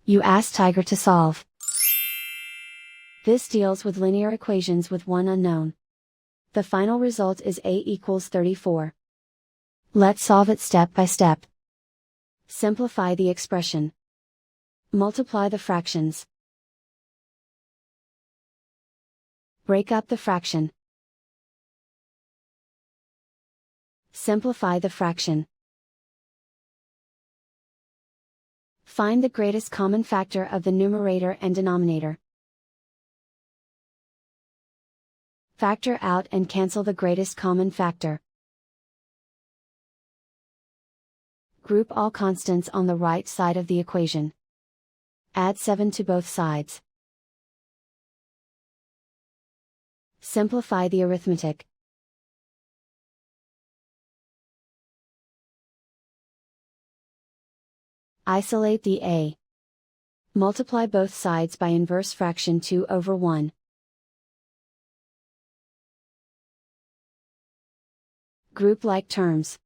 You ask Tiger to solve. This deals with linear equations with one unknown. The final result is a equals 34. Let's solve it step by step. Simplify the expression. Multiply the fractions. Break up the fraction. Simplify the fraction. Find the greatest common factor of the numerator and denominator. Factor out and cancel the greatest common factor. Group all constants on the right side of the equation. Add 7 to both sides. Simplify the arithmetic. Isolate the a. Multiply both sides by inverse fraction 2/1. Group like terms.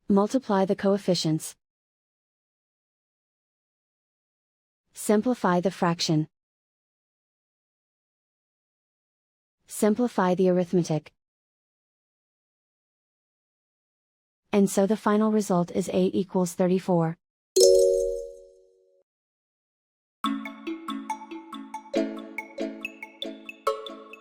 Multiply the coefficients. Simplify the fraction. Simplify the arithmetic. And so the final result is a equals 34.